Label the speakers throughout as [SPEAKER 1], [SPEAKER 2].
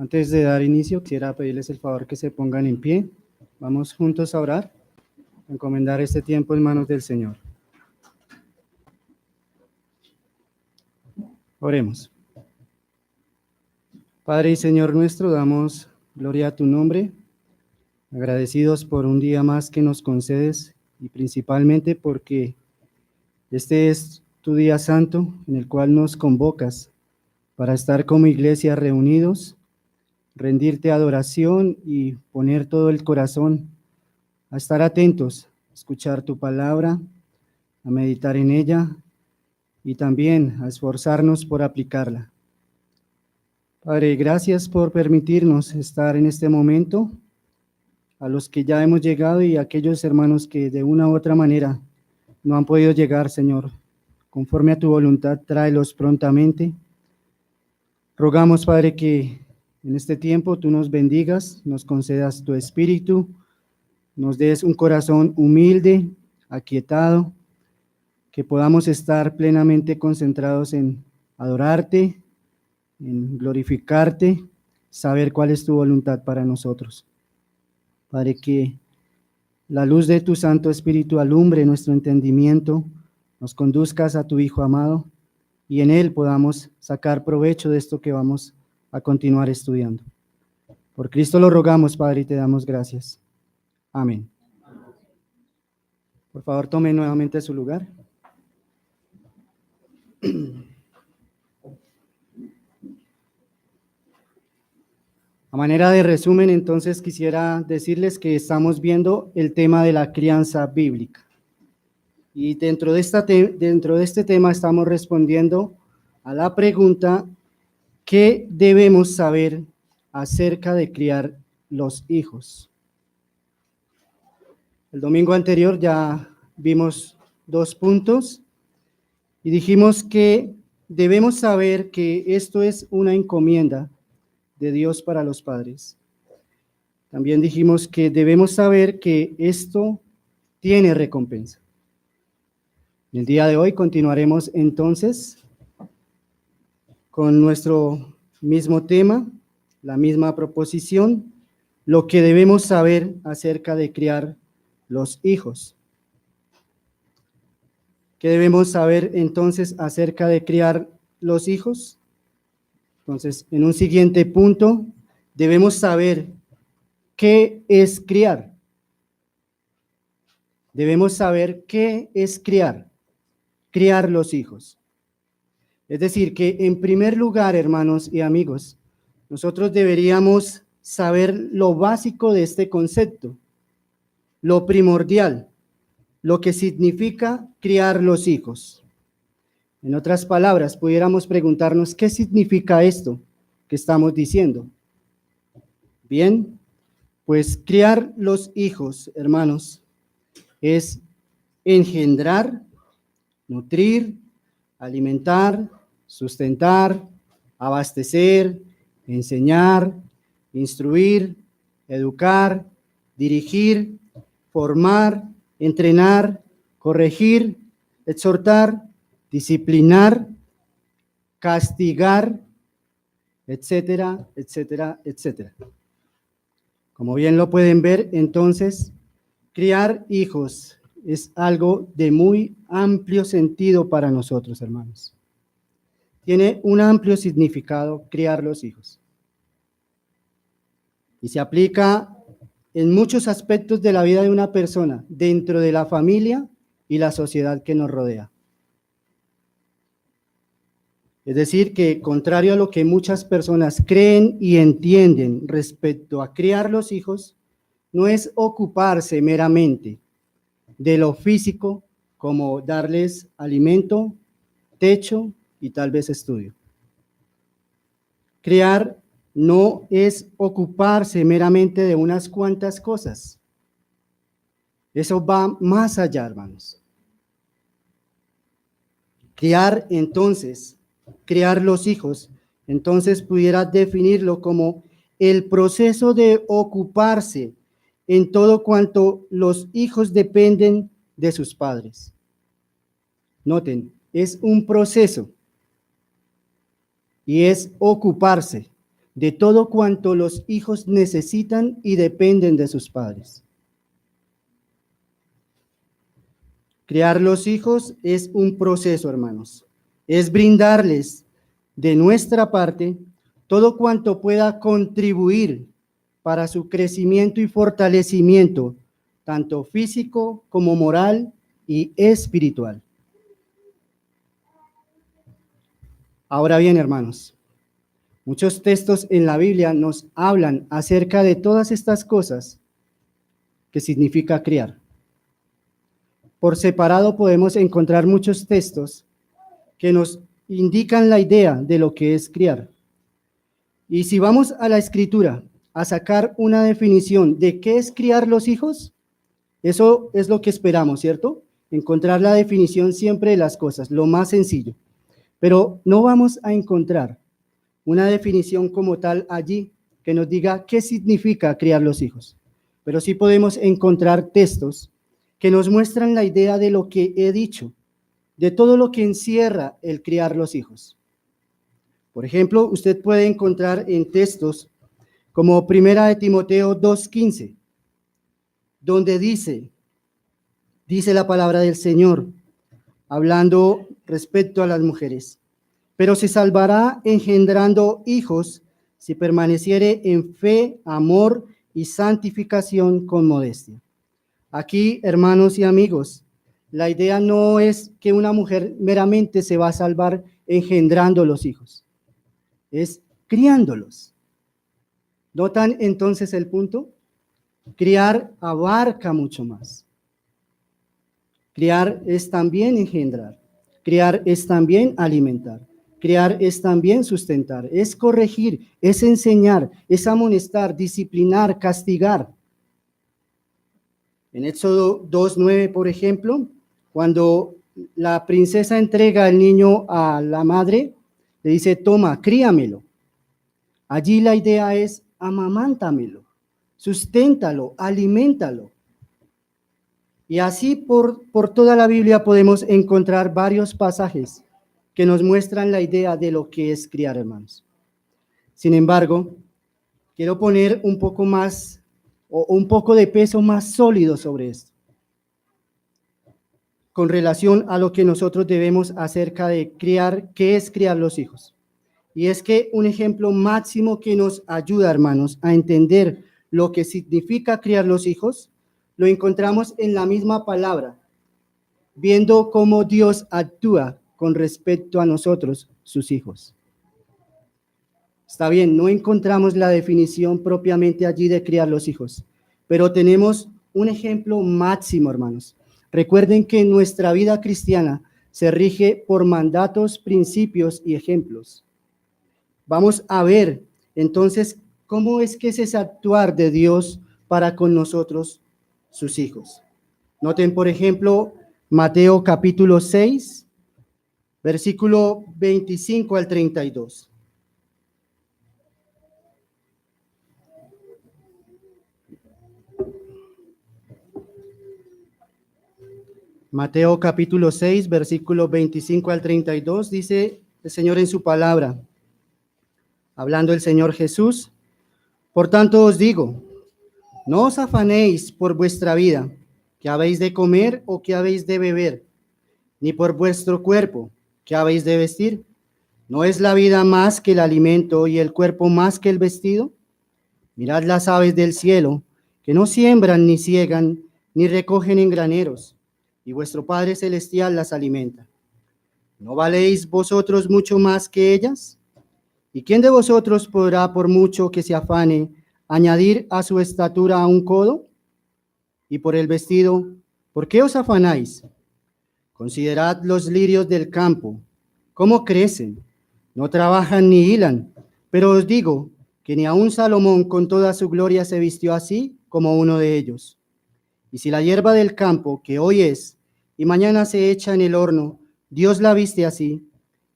[SPEAKER 1] Antes de dar inicio, quisiera pedirles el favor que se pongan en pie. Vamos juntos a orar, a encomendar este tiempo en manos del Señor. Oremos. Padre y Señor nuestro, damos gloria a tu nombre, agradecidos por un día más que nos concedes y principalmente porque este es tu día santo en el cual nos convocas para estar como iglesia reunidos, rendirte adoración y poner todo el corazón a estar atentos, a escuchar tu palabra, a meditar en ella y también a esforzarnos por aplicarla. Padre, gracias por permitirnos estar en este momento, a los que ya hemos llegado y a aquellos hermanos que de una u otra manera no han podido llegar, Señor. Conforme a tu voluntad, tráelos prontamente. Rogamos, Padre, que en este tiempo tú nos bendigas, nos concedas tu espíritu, nos des un corazón humilde, aquietado, que podamos estar plenamente concentrados en adorarte, en glorificarte, saber cuál es tu voluntad para nosotros. Padre, que la luz de tu Santo Espíritu alumbre nuestro entendimiento, nos conduzcas a tu Hijo amado y en él podamos sacar provecho de esto que vamos a continuar estudiando. Por Cristo lo rogamos, Padre, y te damos gracias. Amén. Por favor, tome nuevamente su lugar. A manera de resumen, entonces, quisiera decirles que estamos viendo el tema de la crianza bíblica. Y dentro de este tema estamos respondiendo a la pregunta: ¿qué debemos saber acerca de criar los hijos? El domingo anterior ya vimos 2 puntos y dijimos que debemos saber que esto es una encomienda de Dios para los padres. También dijimos que debemos saber que esto tiene recompensa. El día de hoy continuaremos entonces con nuestro mismo tema, la misma proposición, lo que debemos saber acerca de criar los hijos. ¿Qué debemos saber entonces acerca de criar los hijos? Entonces, en un siguiente punto, debemos saber qué es criar. Debemos saber qué es criar los hijos. Es decir, que en primer lugar, hermanos y amigos, nosotros deberíamos saber lo básico de este concepto, lo primordial, lo que significa criar los hijos. En otras palabras, pudiéramos preguntarnos, ¿qué significa esto que estamos diciendo? Bien, pues criar los hijos, hermanos, es engendrar, nutrir, alimentar, sustentar, abastecer, enseñar, instruir, educar, dirigir, formar, entrenar, corregir, exhortar, disciplinar, castigar, etcétera, etcétera, etcétera. Como bien lo pueden ver, entonces, criar hijos es algo de muy amplio sentido para nosotros, hermanos. Tiene un amplio significado criar los hijos. Y se aplica en muchos aspectos de la vida de una persona, dentro de la familia y la sociedad que nos rodea. Es decir, que contrario a lo que muchas personas creen y entienden respecto a criar los hijos, no es ocuparse meramente de lo físico, como darles alimento, techo y tal vez estudio. Criar no es ocuparse meramente de unas cuantas cosas. Eso va más allá, hermanos. Criar entonces, criar los hijos, entonces pudiera definirlo como el proceso de ocuparse en todo cuanto los hijos dependen de sus padres. Noten, es un proceso y es ocuparse. de todo cuanto los hijos necesitan y dependen de sus padres. Criar los hijos es un proceso, hermanos. Es brindarles de nuestra parte todo cuanto pueda contribuir para su crecimiento y fortalecimiento, tanto físico como moral y espiritual. Ahora bien, hermanos, muchos textos en la Biblia nos hablan acerca de todas estas cosas que significa criar. Por separado podemos encontrar muchos textos que nos indican la idea de lo que es criar. Y si vamos a la Escritura a sacar una definición de qué es criar los hijos, eso es lo que esperamos, ¿cierto? Encontrar la definición siempre de las cosas, lo más sencillo. Pero no vamos a encontrar una definición como tal allí que nos diga qué significa criar los hijos. Pero sí podemos encontrar textos que nos muestran la idea de lo que he dicho, de todo lo que encierra el criar los hijos. Por ejemplo, usted puede encontrar en textos como 1 de Timoteo 2:15, donde dice la palabra del Señor, hablando respecto a las mujeres: pero se salvará engendrando hijos si permaneciere en fe, amor y santificación con modestia. Aquí, hermanos y amigos, la idea no es que una mujer meramente se va a salvar engendrando los hijos, es criándolos. ¿Notan entonces el punto? Criar abarca mucho más. Criar es también engendrar, criar es también alimentar, criar es también sustentar, es corregir, es enseñar, es amonestar, disciplinar, castigar. En Éxodo 2:9, por ejemplo, cuando la princesa entrega al niño a la madre, le dice: toma, críamelo. Allí la idea es: amamántamelo, susténtalo, aliméntalo. Y así por toda la Biblia podemos encontrar varios pasajes que nos muestran la idea de lo que es criar, hermanos. Sin embargo, quiero poner un poco más o un poco de peso más sólido sobre esto, con relación a lo que nosotros debemos acerca de criar, qué es criar los hijos. Y es que un ejemplo máximo que nos ayuda, hermanos, a entender lo que significa criar los hijos, lo encontramos en la misma palabra, viendo cómo Dios actúa con respecto a nosotros, sus hijos. Está bien, no encontramos la definición propiamente allí de criar los hijos, pero tenemos un ejemplo máximo, hermanos. Recuerden que nuestra vida cristiana se rige por mandatos, principios y ejemplos. Vamos a ver entonces cómo es que es ese actuar de Dios para con nosotros, sus hijos. Noten, por ejemplo, Mateo capítulo 6, versículo 25 al 32. Mateo capítulo 6, versículo 25 al 32, dice el Señor en su palabra, hablando el Señor Jesús: por tanto os digo, no os afanéis por vuestra vida, qué habéis de comer o qué habéis de beber, ni por vuestro cuerpo, qué habéis de vestir. ¿No es la vida más que el alimento y el cuerpo más que el vestido? Mirad las aves del cielo, que no siembran ni ciegan, ni recogen en graneros, y vuestro Padre Celestial las alimenta. ¿No valéis vosotros mucho más que ellas? ¿Y quién de vosotros podrá, por mucho que se afane, añadir a su estatura un codo? Y por el vestido, ¿por qué os afanáis? Considerad los lirios del campo, cómo crecen, no trabajan ni hilan, pero os digo que ni aun Salomón con toda su gloria se vistió así como uno de ellos. Y si la hierba del campo, que hoy es y mañana se echa en el horno, Dios la viste así,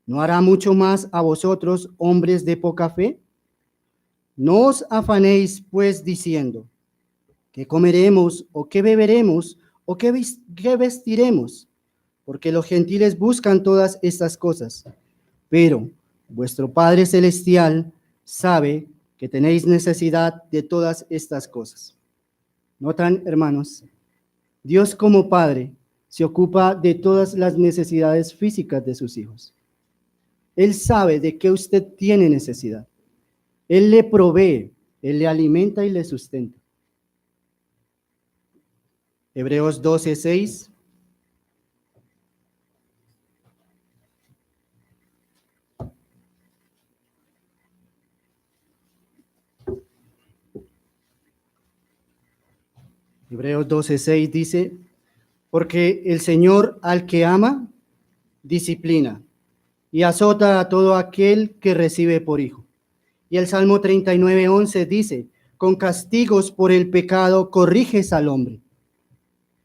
[SPEAKER 1] ¿no hará mucho más a vosotros, hombres de poca fe? No os afanéis, pues, diciendo, ¿qué comeremos o qué beberemos o qué vestiremos? Porque los gentiles buscan todas estas cosas. Pero vuestro Padre Celestial sabe que tenéis necesidad de todas estas cosas. ¿Notan, hermanos? Dios como Padre se ocupa de todas las necesidades físicas de sus hijos. Él sabe de qué usted tiene necesidad. Él le provee, Él le alimenta y le sustenta. Hebreos 12:6. Hebreos 12:6 dice, porque el Señor al que ama, disciplina y azota a todo aquel que recibe por hijo. Y el Salmo 39:11 dice, con castigos por el pecado corriges al hombre.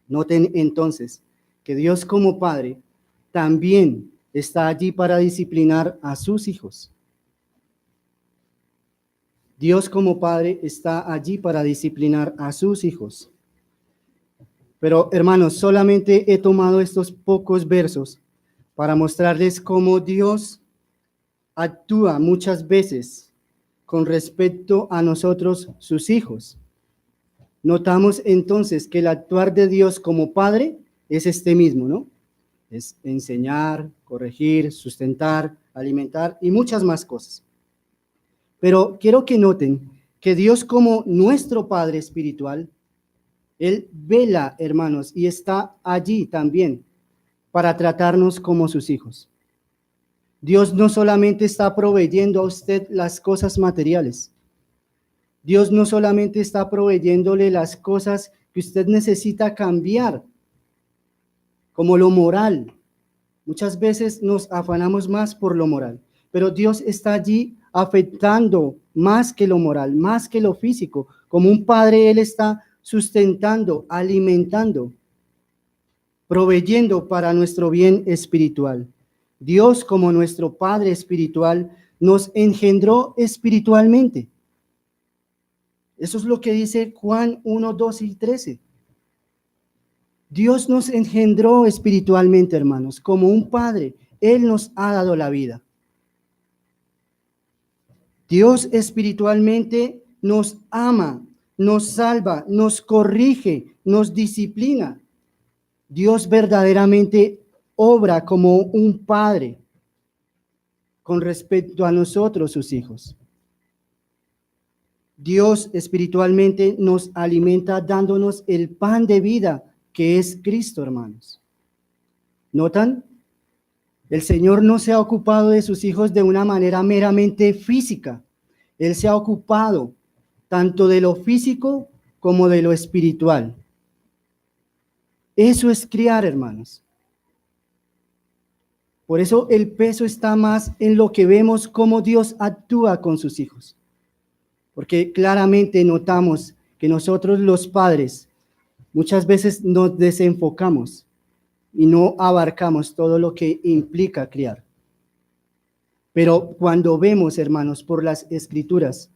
[SPEAKER 1] Noten entonces que Dios como Padre también está allí para disciplinar a sus hijos. Dios como Padre está allí para disciplinar a sus hijos. Pero hermanos, solamente he tomado estos pocos versos para mostrarles cómo Dios actúa muchas veces con respecto a nosotros, sus hijos. Notamos entonces que el actuar de Dios como Padre es este mismo, ¿no? Es enseñar, corregir, sustentar, alimentar y muchas más cosas. Pero quiero que noten que Dios como nuestro Padre espiritual, Él vela, hermanos, y está allí también para tratarnos como sus hijos. Dios no solamente está proveyendo a usted las cosas materiales. Dios no solamente está proveyéndole las cosas que usted necesita cambiar, como lo moral. Muchas veces nos afanamos más por lo moral, pero Dios está allí afectando más que lo moral, más que lo físico. Como un padre, Él está sustentando, alimentando, proveyendo para nuestro bien espiritual. Dios, como nuestro Padre espiritual, nos engendró espiritualmente. Eso es lo que dice Juan 1, 2 y 13. Dios nos engendró espiritualmente, hermanos, como un Padre. Él nos ha dado la vida. Dios espiritualmente nos ama, nos salva, nos corrige, nos disciplina. Dios verdaderamente obra como un Padre con respecto a nosotros, sus hijos. Dios espiritualmente nos alimenta dándonos el pan de vida que es Cristo, hermanos. ¿Notan? El Señor no se ha ocupado de sus hijos de una manera meramente física. Él se ha ocupado tanto de lo físico como de lo espiritual. Eso es criar, hermanos. Por eso el peso está más en lo que vemos cómo Dios actúa con sus hijos. Porque claramente notamos que nosotros los padres muchas veces nos desenfocamos y no abarcamos todo lo que implica criar. Pero cuando vemos, hermanos, por las Escrituras,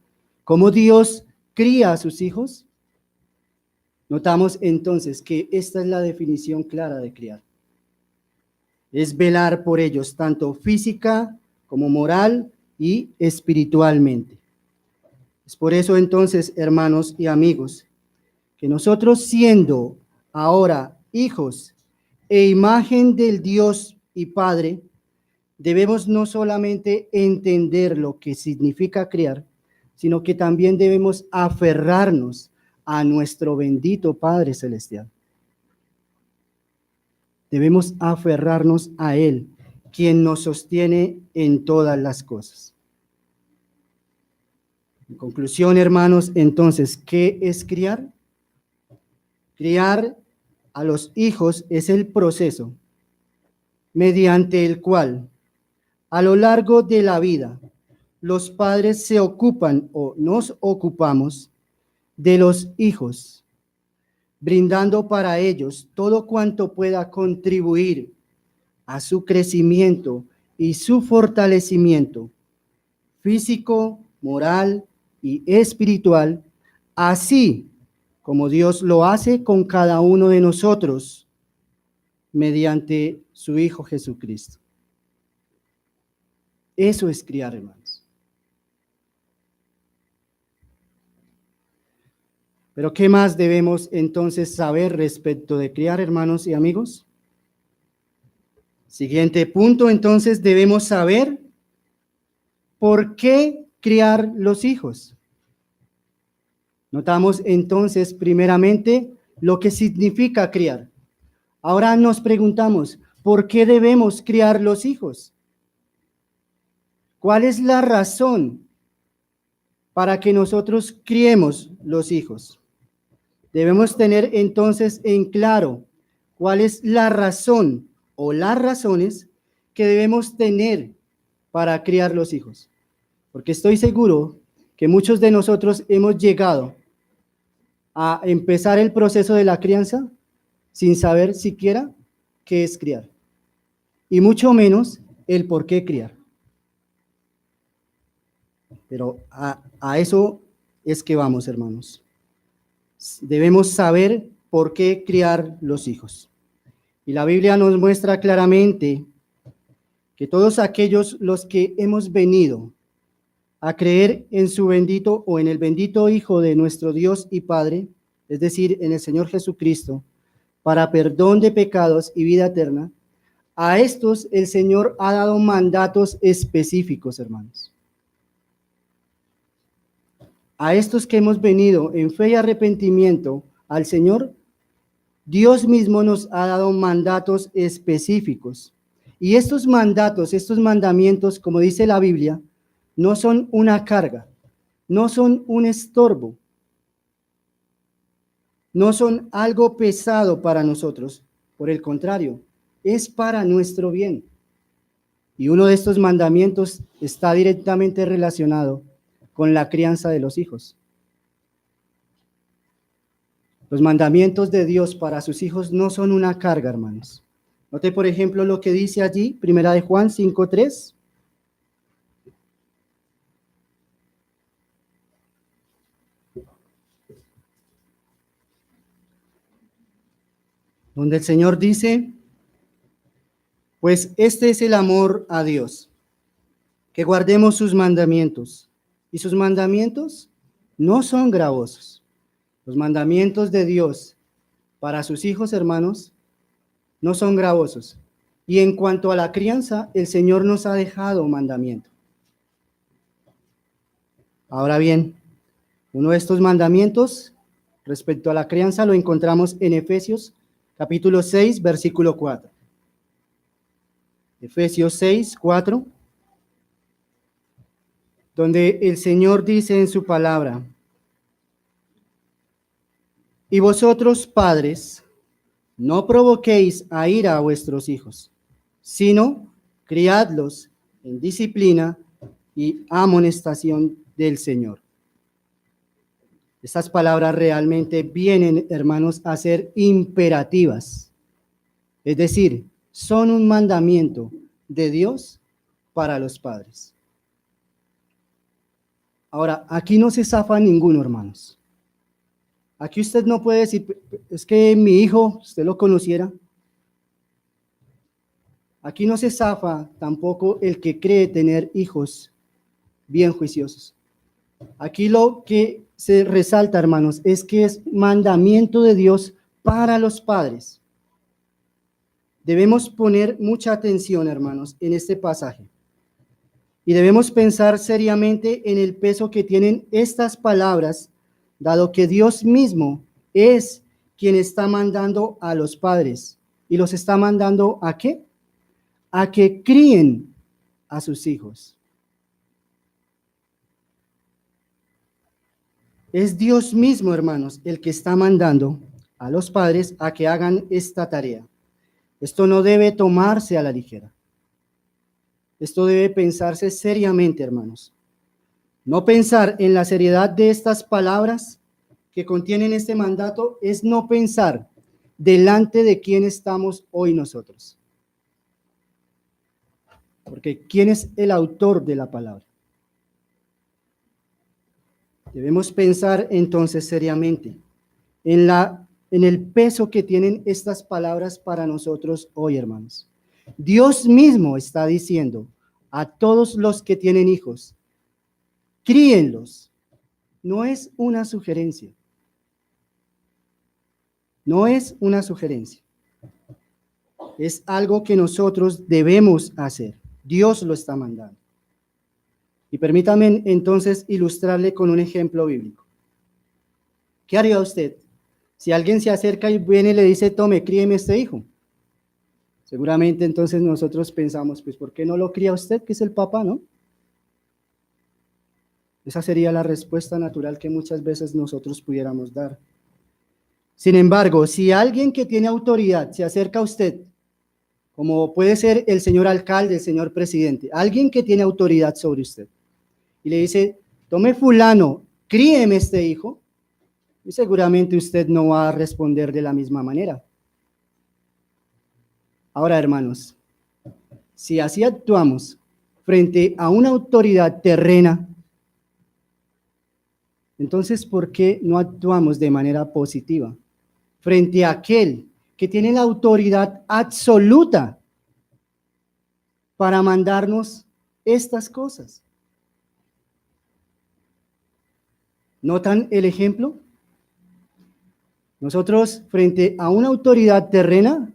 [SPEAKER 1] cómo Dios cría a sus hijos, notamos entonces que esta es la definición clara de criar. Es velar por ellos, tanto física como moral y espiritualmente. Es por eso entonces, hermanos y amigos, que nosotros siendo ahora hijos e imagen del Dios y Padre, debemos no solamente entender lo que significa criar, sino que también debemos aferrarnos a nuestro bendito Padre Celestial. Debemos aferrarnos a Él, quien nos sostiene en todas las cosas. En conclusión, hermanos, entonces, ¿qué es criar? Criar a los hijos es el proceso mediante el cual, a lo largo de la vida, los padres se ocupan o nos ocupamos de los hijos, brindando para ellos todo cuanto pueda contribuir a su crecimiento y su fortalecimiento físico, moral y espiritual, así como Dios lo hace con cada uno de nosotros mediante su Hijo Jesucristo. Eso es criar, hermanos. Pero ¿qué más debemos entonces saber respecto de criar, hermanos y amigos? Siguiente punto, entonces debemos saber por qué criar los hijos. Notamos entonces primeramente lo que significa criar. Ahora nos preguntamos, ¿por qué debemos criar los hijos? ¿Cuál es la razón para que nosotros criemos los hijos? Debemos tener entonces en claro cuál es la razón o las razones que debemos tener para criar los hijos. Porque estoy seguro que muchos de nosotros hemos llegado a empezar el proceso de la crianza sin saber siquiera qué es criar, y mucho menos el por qué criar. Pero a eso es que vamos, hermanos. Debemos saber por qué criar los hijos. Y la Biblia nos muestra claramente que todos aquellos los que hemos venido a creer en su bendito o en el bendito Hijo de nuestro Dios y Padre, es decir, en el Señor Jesucristo, para perdón de pecados y vida eterna, a estos el Señor ha dado mandatos específicos, hermanos. A estos que hemos venido en fe y arrepentimiento al Señor, Dios mismo nos ha dado mandatos específicos. Y estos mandatos, estos mandamientos, como dice la Biblia, no son una carga, no son un estorbo, no son algo pesado para nosotros. Por el contrario, es para nuestro bien. Y uno de estos mandamientos está directamente relacionado con la crianza de los hijos. Los mandamientos de Dios para sus hijos no son una carga, hermanos. Note, por ejemplo, lo que dice allí, Primera de Juan 5:3. Donde el Señor dice, pues este es el amor a Dios, que guardemos sus mandamientos. Y sus mandamientos no son gravosos. Los mandamientos de Dios para sus hijos, hermanos, no son gravosos. Y en cuanto a la crianza, el Señor nos ha dejado mandamiento. Ahora bien, uno de estos mandamientos respecto a la crianza lo encontramos en Efesios capítulo 6, versículo 4. Efesios 6, 4, donde el Señor dice en su palabra, y vosotros, padres, no provoquéis a ira a vuestros hijos, sino criadlos en disciplina y amonestación del Señor. Estas palabras realmente vienen, hermanos, a ser imperativas. Es decir, son un mandamiento de Dios para los padres. Ahora, aquí no se zafa ninguno, hermanos. Aquí usted no puede decir, es que mi hijo, usted lo conociera. Aquí no se zafa tampoco el que cree tener hijos bien juiciosos. Aquí lo que se resalta, hermanos, es que es mandamiento de Dios para los padres. Debemos poner mucha atención, hermanos, en este pasaje. Y debemos pensar seriamente en el peso que tienen estas palabras, dado que Dios mismo es quien está mandando a los padres. ¿Y los está mandando a qué? A que críen a sus hijos. Es Dios mismo, hermanos, el que está mandando a los padres a que hagan esta tarea. Esto no debe tomarse a la ligera. Esto debe pensarse seriamente, hermanos. No pensar en la seriedad de estas palabras que contienen este mandato es no pensar delante de quién estamos hoy nosotros. Porque ¿quién es el autor de la palabra? Debemos pensar entonces seriamente en el peso que tienen estas palabras para nosotros hoy, hermanos. Dios mismo está diciendo a todos los que tienen hijos, críenlos. No es una sugerencia. No es una sugerencia. Es algo que nosotros debemos hacer. Dios lo está mandando. Y permítame entonces ilustrarle con un ejemplo bíblico. ¿Qué haría usted si alguien se acerca y viene y le dice, tome, críeme este hijo? Seguramente entonces nosotros pensamos, pues, ¿por qué no lo cría usted, que es el papá, no? Esa sería la respuesta natural que muchas veces nosotros pudiéramos dar. Sin embargo, si alguien que tiene autoridad se acerca a usted, como puede ser el señor alcalde, el señor presidente, alguien que tiene autoridad sobre usted, y le dice, tome fulano, críeme este hijo, y seguramente usted no va a responder de la misma manera. Ahora, hermanos, si así actuamos frente a una autoridad terrena, entonces, ¿por qué no actuamos de manera positiva frente a aquel que tiene la autoridad absoluta para mandarnos estas cosas? ¿Notan el ejemplo? Nosotros, frente a una autoridad terrena,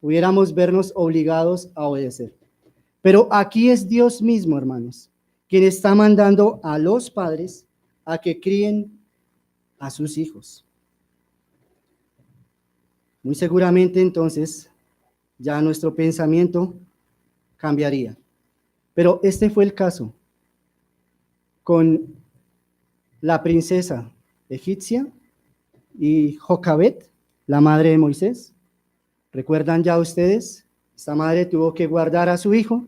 [SPEAKER 1] pudiéramos vernos obligados a obedecer. Pero aquí es Dios mismo, hermanos, quien está mandando a los padres a que críen a sus hijos. Muy seguramente entonces ya nuestro pensamiento cambiaría. Pero este fue el caso con la princesa egipcia y Jocabet, la madre de Moisés. ¿Recuerdan ya ustedes? Esta madre tuvo que guardar a su hijo,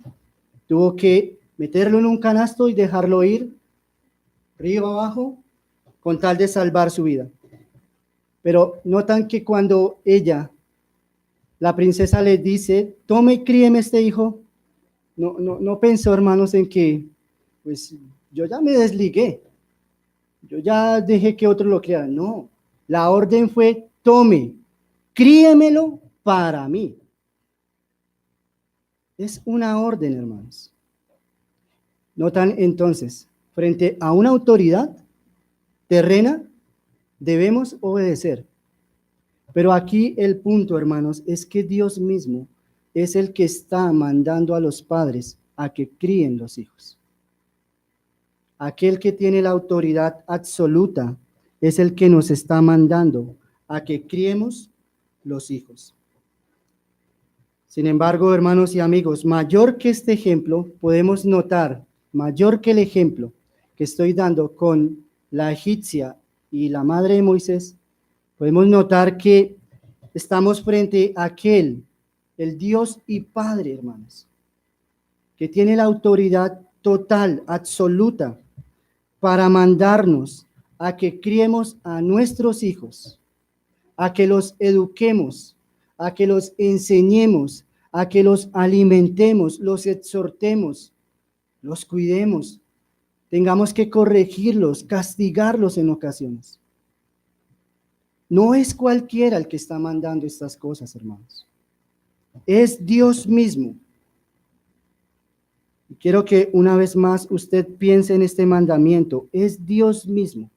[SPEAKER 1] tuvo que meterlo en un canasto y dejarlo ir río abajo con tal de salvar su vida. Pero notan que cuando ella, la princesa, le dice, tome y críeme este hijo, no pensó, hermanos, en que, pues, yo ya me desligué, yo ya dejé que otro lo criara. No, la orden fue, tome, críemelo para mí. Es una orden, hermanos. Notan entonces, frente a una autoridad terrena, debemos obedecer. Pero aquí el punto, hermanos, es que Dios mismo es el que está mandando a los padres a que críen los hijos. Aquel que tiene la autoridad absoluta es el que nos está mandando a que criemos los hijos. Sin embargo, hermanos y amigos, mayor que este ejemplo, podemos notar, mayor que el ejemplo que estoy dando con la egipcia y la madre de Moisés, podemos notar que estamos frente a aquel, el Dios y Padre, hermanos, que tiene la autoridad total, absoluta, para mandarnos a que criemos a nuestros hijos, a que los eduquemos, a que los enseñemos, a que los alimentemos, los exhortemos, los cuidemos, tengamos que corregirlos, castigarlos en ocasiones. No es cualquiera el que está mandando estas cosas, hermanos. Es Dios mismo. Y quiero que una vez más usted piense en este mandamiento. Es Dios mismo.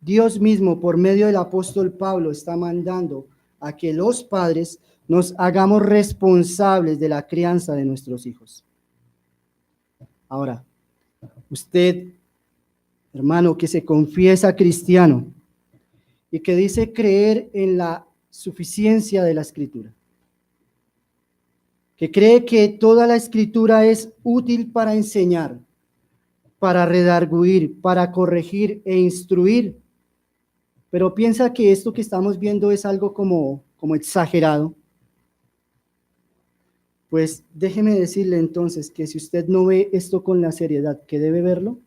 [SPEAKER 1] Dios mismo, por medio del apóstol Pablo, está mandando a que los padres nos hagamos responsables de la crianza de nuestros hijos. Ahora, usted, hermano, que se confiesa cristiano y que dice creer en la suficiencia de la Escritura, que cree que toda la Escritura es útil para enseñar, para redarguir, para corregir e instruir, pero piensa que esto que estamos viendo es algo como exagerado, pues déjeme decirle entonces que si usted no ve esto con la seriedad que debe verlo,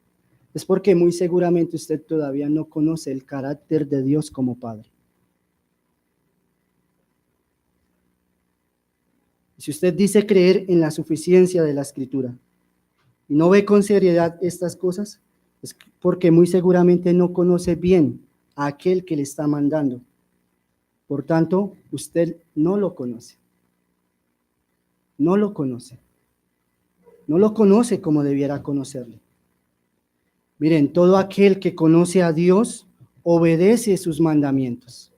[SPEAKER 1] es porque muy seguramente usted todavía no conoce el carácter de Dios como Padre. Si usted dice creer en la suficiencia de la Escritura y no ve con seriedad estas cosas, es porque muy seguramente no conoce bien a aquel que le está mandando. Por tanto, usted no lo conoce. No lo conoce. No lo conoce como debiera conocerle. Miren, todo aquel que conoce a Dios obedece sus mandamientos.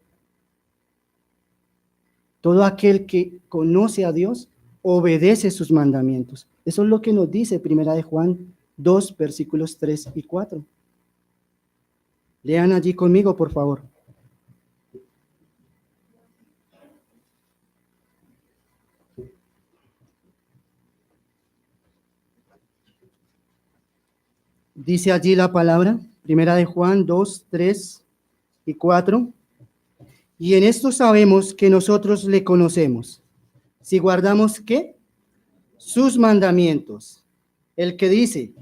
[SPEAKER 1] Todo aquel que conoce a Dios obedece sus mandamientos. Eso es lo que nos dice Primera de Juan 2, versículos 3 y 4. Lean allí conmigo, por favor. Dice allí la palabra, Primera de Juan 2, 3 y 4. Y en esto sabemos que nosotros le conocemos, si guardamos, ¿qué? Sus mandamientos. El que dice,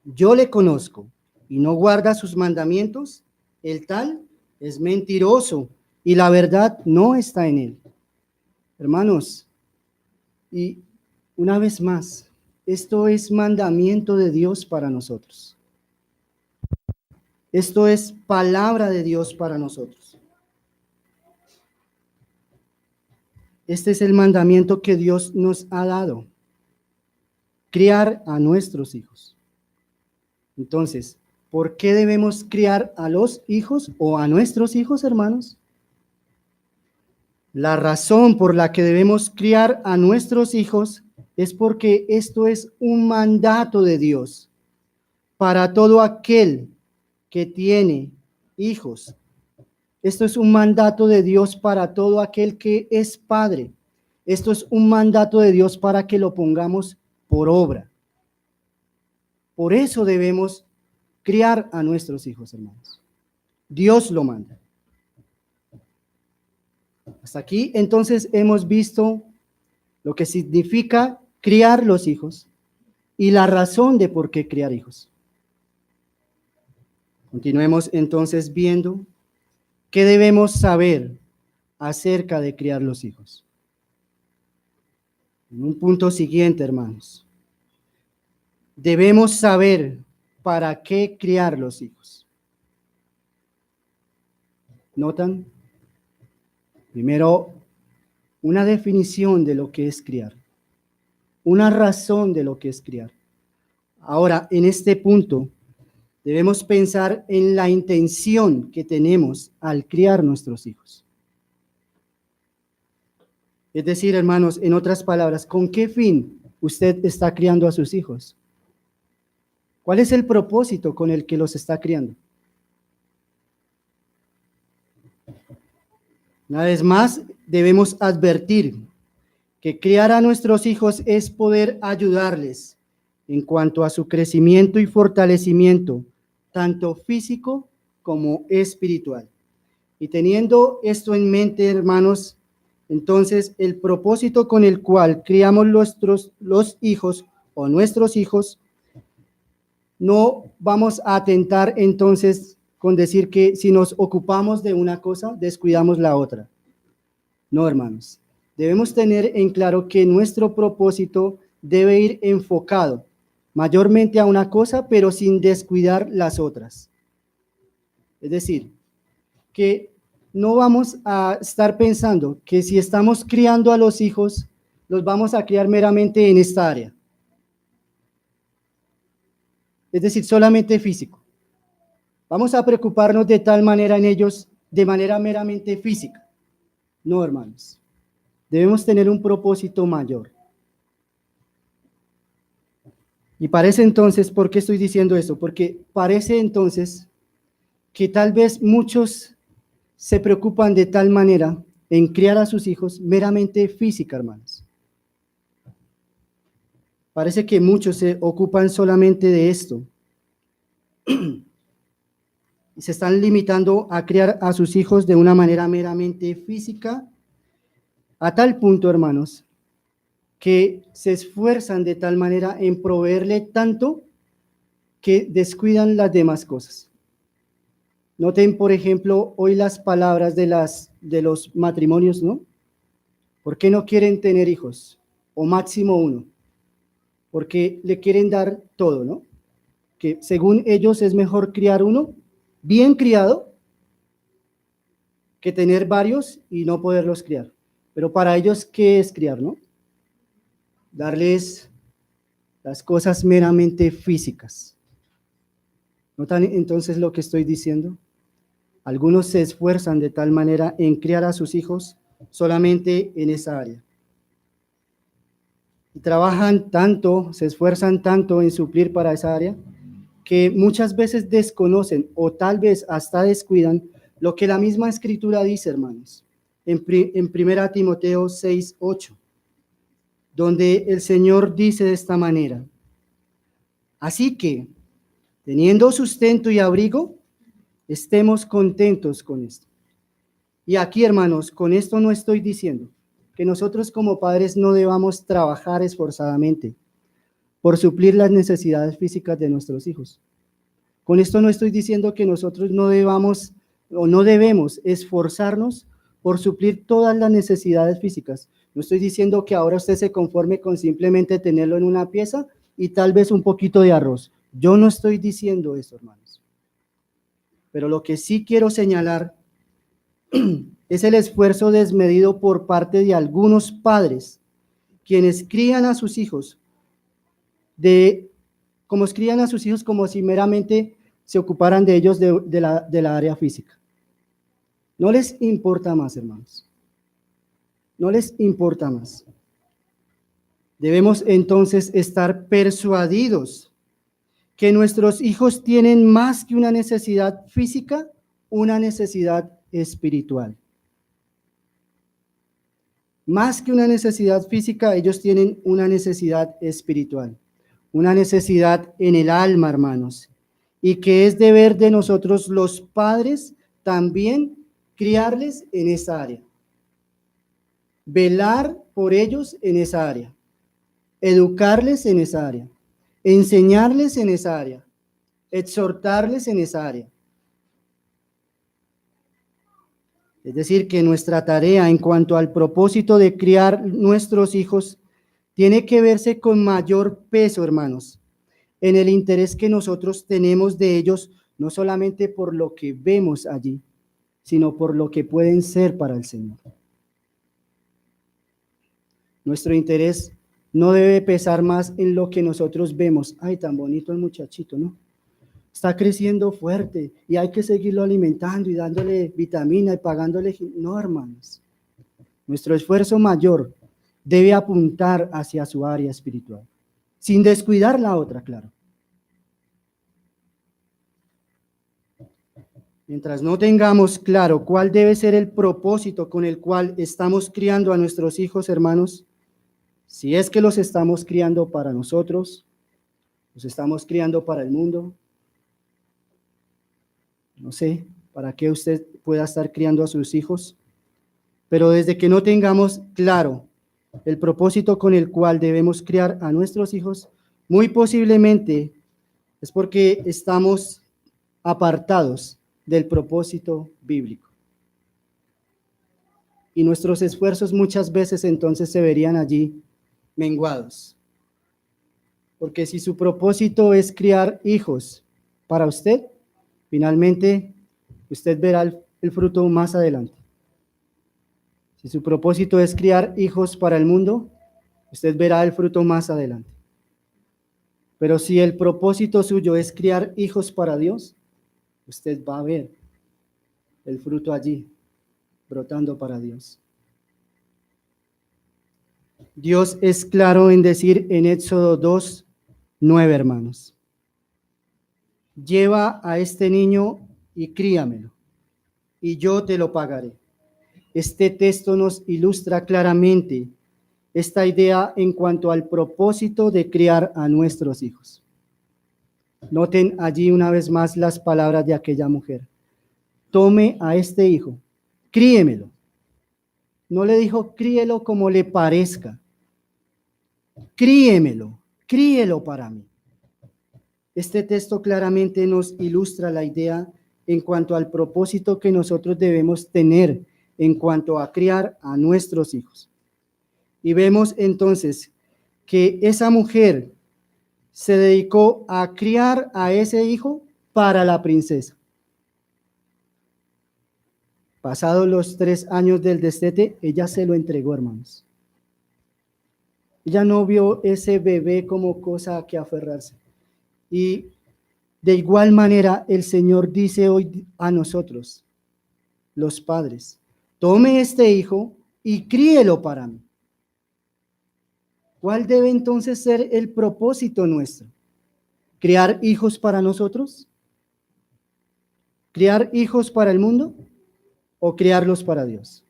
[SPEAKER 1] yo le conozco, y no guarda sus mandamientos, el tal es mentiroso, y la verdad no está en él. Hermanos, y una vez más, esto es mandamiento de Dios para nosotros. Esto es palabra de Dios para nosotros. Este es el mandamiento que Dios nos ha dado. Criar a nuestros hijos. Entonces, ¿por qué debemos criar a los hijos o a nuestros hijos, hermanos? La razón por la que debemos criar a nuestros hijos es porque esto es un mandato de Dios para todo aquel que tiene hijos. Esto es un mandato de Dios para todo aquel que es padre. Esto es un mandato de Dios para que lo pongamos por obra. Por eso debemos criar a nuestros hijos, hermanos. Dios lo manda. Hasta aquí, entonces, hemos visto lo que significa criar los hijos y la razón de por qué criar hijos. Continuemos entonces viendo qué debemos saber acerca de criar los hijos. En un punto siguiente, hermanos, debemos saber para qué criar los hijos. ¿Notan? Primero, una definición de lo que es criar, una razón de lo que es criar. Ahora, en este punto, debemos pensar en la intención que tenemos al criar nuestros hijos. Es decir, hermanos, en otras palabras, ¿con qué fin usted está criando a sus hijos? ¿Cuál es el propósito con el que los está criando? Una vez más, debemos advertir que criar a nuestros hijos es poder ayudarles en cuanto a su crecimiento y fortalecimiento, tanto físico como espiritual. Y teniendo esto en mente, hermanos, entonces el propósito con el cual criamos los hijos o nuestros hijos, no vamos a atentar entonces con decir que si nos ocupamos de una cosa, descuidamos la otra. No, hermanos. Debemos tener en claro que nuestro propósito debe ir enfocado mayormente a una cosa, pero sin descuidar las otras. Es decir, que no vamos a estar pensando que si estamos criando a los hijos, los vamos a criar meramente en esta área. Es decir, solamente físico. Vamos a preocuparnos de tal manera en ellos, de manera meramente física. No, hermanos. Debemos tener un propósito mayor. Y parece entonces, ¿por qué estoy diciendo eso? Porque parece entonces que tal vez muchos se preocupan de tal manera en criar a sus hijos meramente física, hermanos. Parece que muchos se ocupan solamente de esto. Y se están limitando a criar a sus hijos de una manera meramente física, a tal punto, hermanos, que se esfuerzan de tal manera en proveerle tanto que descuidan las demás cosas. Noten, por ejemplo, hoy las palabras de los matrimonios, ¿no? ¿Por qué no quieren tener hijos? O máximo uno. Porque le quieren dar todo, ¿no? Que según ellos es mejor criar uno bien criado que tener varios y no poderlos criar. Pero para ellos, ¿qué es criar, no? Darles las cosas meramente físicas. ¿Notan entonces lo que estoy diciendo? Algunos se esfuerzan de tal manera en criar a sus hijos solamente en esa área. Y trabajan tanto, se esfuerzan tanto en suplir para esa área, que muchas veces desconocen o tal vez hasta descuidan lo que la misma Escritura dice, hermanos, en 1 Timoteo 6:8, donde el Señor dice de esta manera: así que, teniendo sustento y abrigo, estemos contentos con esto. Y aquí, hermanos, con esto no estoy diciendo que nosotros como padres no debamos trabajar esforzadamente por suplir las necesidades físicas de nuestros hijos. Con esto no estoy diciendo que nosotros no debamos o no debemos esforzarnos por suplir todas las necesidades físicas. No estoy diciendo que ahora usted se conforme con simplemente tenerlo en una pieza y tal vez un poquito de arroz. Yo no estoy diciendo eso, hermanos. Pero lo que sí quiero señalar es el esfuerzo desmedido por parte de algunos padres, quienes crían a sus hijos como si meramente se ocuparan de ellos de la área física. No les importa más, hermanos. No les importa más. Debemos entonces estar persuadidos que nuestros hijos tienen más que una necesidad física, una necesidad espiritual. Más que una necesidad física, ellos tienen una necesidad espiritual, una necesidad en el alma, hermanos, y que es deber de nosotros los padres también criarles en esa área, velar por ellos en esa área, educarles en esa área, enseñarles en esa área, exhortarles en esa área. Es decir, que nuestra tarea en cuanto al propósito de criar nuestros hijos tiene que verse con mayor peso, hermanos, en el interés que nosotros tenemos de ellos, no solamente por lo que vemos allí, sino por lo que pueden ser para el Señor. Nuestro interés no debe pesar más en lo que nosotros vemos. Ay, tan bonito el muchachito, ¿no? Está creciendo fuerte y hay que seguirlo alimentando y dándole vitamina y pagándole. No, hermanos. Nuestro esfuerzo mayor debe apuntar hacia su área espiritual, sin descuidar la otra, claro. Mientras no tengamos claro cuál debe ser el propósito con el cual estamos criando a nuestros hijos, hermanos, si es que los estamos criando para nosotros, los estamos criando para el mundo, no sé para qué usted pueda estar criando a sus hijos, pero desde que no tengamos claro el propósito con el cual debemos criar a nuestros hijos, muy posiblemente es porque estamos apartados del propósito bíblico. Y nuestros esfuerzos muchas veces entonces se verían allí menguados. Porque si su propósito es criar hijos para usted, finalmente usted verá el fruto más adelante. Si su propósito es criar hijos para el mundo, usted verá el fruto más adelante. Pero si el propósito suyo es criar hijos para Dios, usted va a ver el fruto allí, brotando para Dios. Dios es claro en decir en Éxodo 2:9, hermanos: lleva a este niño y críamelo, y yo te lo pagaré. Este texto nos ilustra claramente esta idea en cuanto al propósito de criar a nuestros hijos. Noten allí una vez más las palabras de aquella mujer: tome a este hijo, críemelo. No le dijo críelo como le parezca, críemelo, críelo para mí. Este texto claramente nos ilustra la idea en cuanto al propósito que nosotros debemos tener en cuanto a criar a nuestros hijos. Y vemos entonces que esa mujer se dedicó a criar a ese hijo para la princesa. Pasados los 3 años del destete, ella se lo entregó, hermanos. Ella no vio ese bebé como cosa a que aferrarse. Y de igual manera el Señor dice hoy a nosotros: los padres, tome este hijo y críelo para mí. ¿Cuál debe entonces ser el propósito nuestro? ¿Criar hijos para nosotros? ¿Criar hijos para el mundo o criarlos para Dios?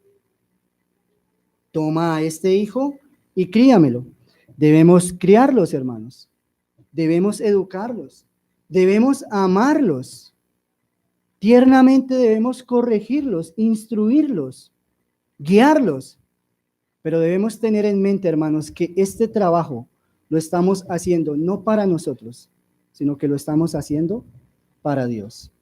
[SPEAKER 1] Toma a este hijo y críamelo. Debemos criarlos, hermanos. Debemos educarlos. Debemos amarlos. Tiernamente debemos corregirlos, instruirlos, guiarlos. Pero debemos tener en mente, hermanos, que este trabajo lo estamos haciendo no para nosotros, sino que lo estamos haciendo para Dios.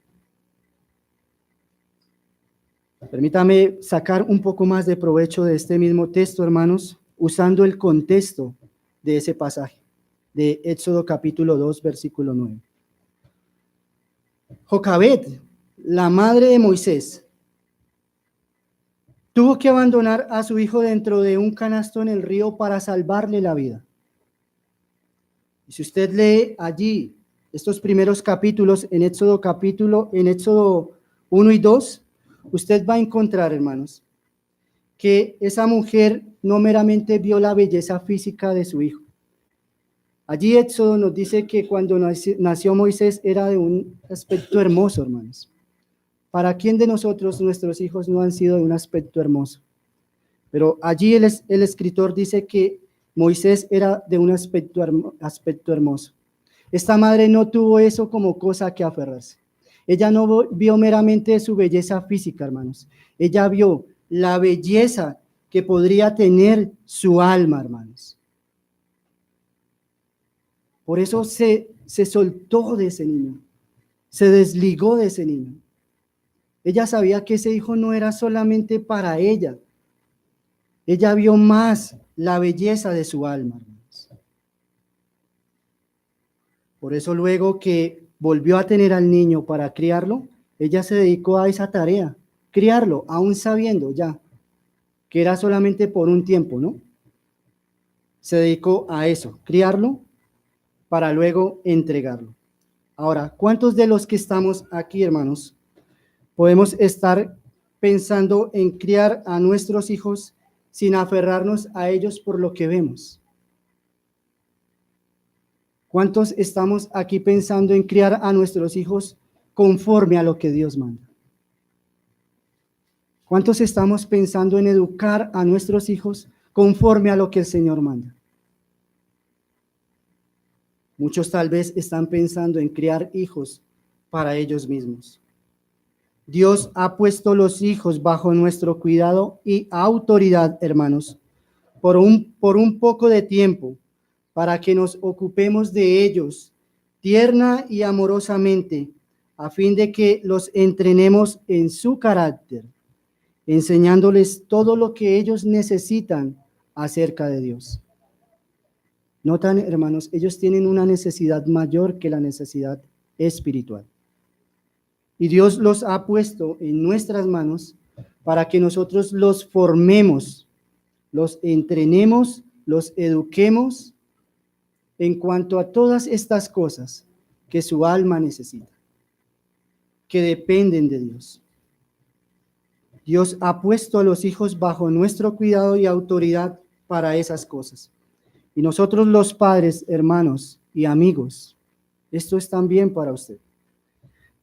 [SPEAKER 1] Permítame sacar un poco más de provecho de este mismo texto, hermanos, usando el contexto de ese pasaje, de Éxodo capítulo 2, versículo 9. Jocabed, la madre de Moisés, tuvo que abandonar a su hijo dentro de un canasto en el río para salvarle la vida. Y si usted lee allí estos primeros capítulos en Éxodo 1 y 2, usted va a encontrar, hermanos, que esa mujer no meramente vio la belleza física de su hijo. Allí Éxodo nos dice que cuando nació Moisés era de un aspecto hermoso, hermanos. ¿Para quién de nosotros nuestros hijos no han sido de un aspecto hermoso? Pero allí el escritor dice que Moisés era de un aspecto hermoso. Esta madre no tuvo eso como cosa que aferrarse. Ella no vio meramente su belleza física, hermanos. Ella vio la belleza que podría tener su alma, hermanos. Por eso se soltó de ese niño, se desligó de ese niño. Ella sabía que ese hijo no era solamente para ella. Ella vio más la belleza de su alma, hermanos. Por eso luego que volvió a tener al niño para criarlo, ella se dedicó a esa tarea, criarlo, aún sabiendo ya que era solamente por un tiempo, ¿no? Se dedicó a eso, criarlo para luego entregarlo. Ahora, ¿cuántos de los que estamos aquí, hermanos, podemos estar pensando en criar a nuestros hijos sin aferrarnos a ellos por lo que vemos? ¿Cuántos estamos aquí pensando en criar a nuestros hijos conforme a lo que Dios manda? ¿Cuántos estamos pensando en educar a nuestros hijos conforme a lo que el Señor manda? Muchos tal vez están pensando en criar hijos para ellos mismos. Dios ha puesto los hijos bajo nuestro cuidado y autoridad, hermanos, por un poco de tiempo, para que nos ocupemos de ellos tierna y amorosamente, a fin de que los entrenemos en su carácter, enseñándoles todo lo que ellos necesitan acerca de Dios. Notan, hermanos, ellos tienen una necesidad mayor que la necesidad espiritual. Y Dios los ha puesto en nuestras manos para que nosotros los formemos, los entrenemos, los eduquemos en cuanto a todas estas cosas que su alma necesita, que dependen de Dios. Dios ha puesto a los hijos bajo nuestro cuidado y autoridad para esas cosas. Y nosotros los padres, hermanos y amigos, esto es también para usted.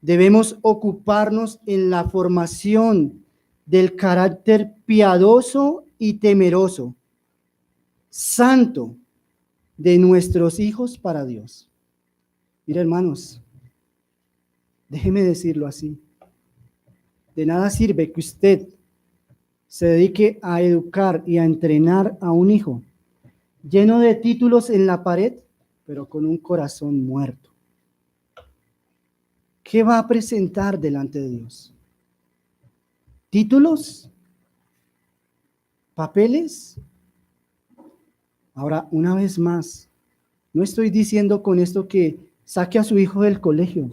[SPEAKER 1] Debemos ocuparnos en la formación del carácter piadoso y temeroso, santo, de nuestros hijos para Dios. Mira, hermanos, déjeme decirlo así. De nada sirve que usted se dedique a educar y a entrenar a un hijo lleno de títulos en la pared, pero con un corazón muerto. ¿Qué va a presentar delante de Dios? ¿Títulos? ¿Papeles? Ahora, una vez más, no estoy diciendo con esto que saque a su hijo del colegio,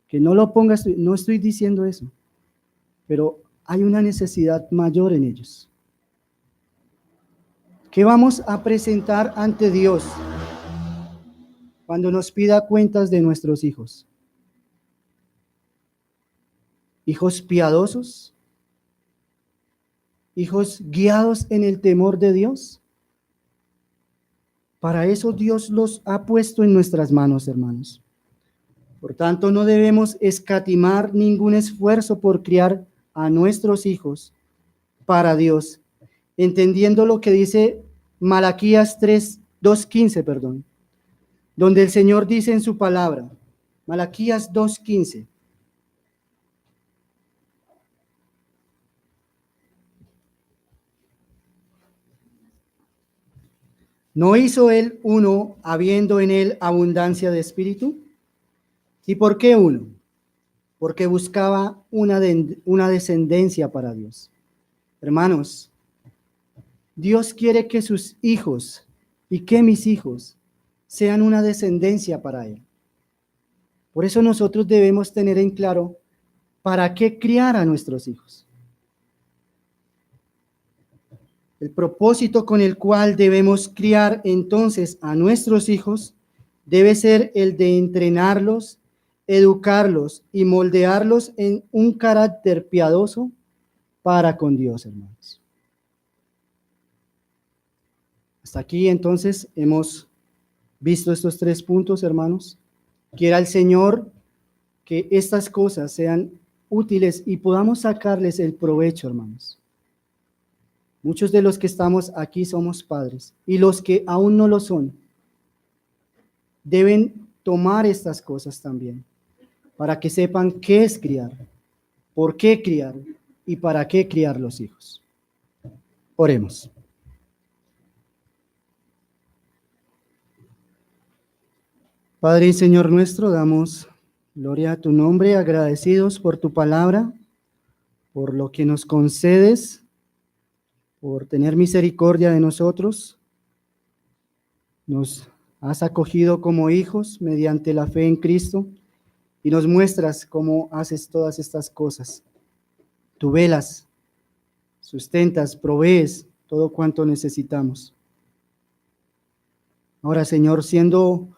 [SPEAKER 1] que no lo ponga, no estoy diciendo eso, pero hay una necesidad mayor en ellos. ¿Qué vamos a presentar ante Dios cuando nos pida cuentas de nuestros hijos? ¿Hijos piadosos? hijos guiados en el temor de Dios. Para eso Dios los ha puesto en nuestras manos, hermanos. Por tanto, no debemos escatimar ningún esfuerzo por criar a nuestros hijos para Dios, entendiendo lo que dice Malaquías 2:15, donde el Señor dice en su palabra, Malaquías 2:15. ¿No hizo él uno habiendo en él abundancia de espíritu? ¿Y por qué uno? Porque buscaba una descendencia para Dios. Hermanos, Dios quiere que sus hijos y que mis hijos sean una descendencia para Él. Por eso nosotros debemos tener en claro para qué criar a nuestros hijos. El propósito con el cual debemos criar entonces a nuestros hijos debe ser el de entrenarlos, educarlos y moldearlos en un carácter piadoso para con Dios, hermanos. Hasta aquí entonces hemos visto estos 3 puntos, hermanos. Quiera el Señor que estas cosas sean útiles y podamos sacarles el provecho, hermanos. Muchos de los que estamos aquí somos padres y los que aún no lo son deben tomar estas cosas también para que sepan qué es criar, por qué criar y para qué criar los hijos. Oremos. Padre y Señor nuestro, damos gloria a tu nombre, agradecidos por tu palabra, por lo que nos concedes, por tener misericordia de nosotros. Nos has acogido como hijos mediante la fe en Cristo y nos muestras cómo haces todas estas cosas. Tú velas, sustentas, provees todo cuanto necesitamos. Ahora, Señor, siendo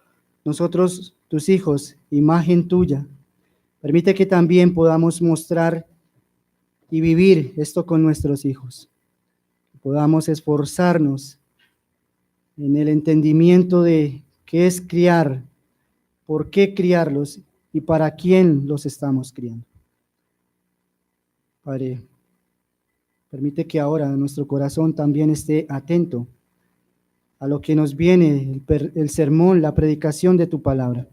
[SPEAKER 1] nosotros tus hijos, imagen tuya, permite que también podamos mostrar y vivir esto con nuestros hijos. Podamos esforzarnos en el entendimiento de qué es criar, por qué criarlos y para quién los estamos criando. Padre, permite que ahora nuestro corazón también esté atento a lo que nos viene, el sermón, la predicación de tu palabra.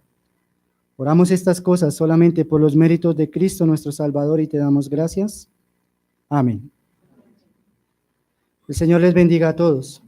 [SPEAKER 1] Oramos estas cosas solamente por los méritos de Cristo nuestro Salvador y te damos gracias. Amén. El Señor les bendiga a todos.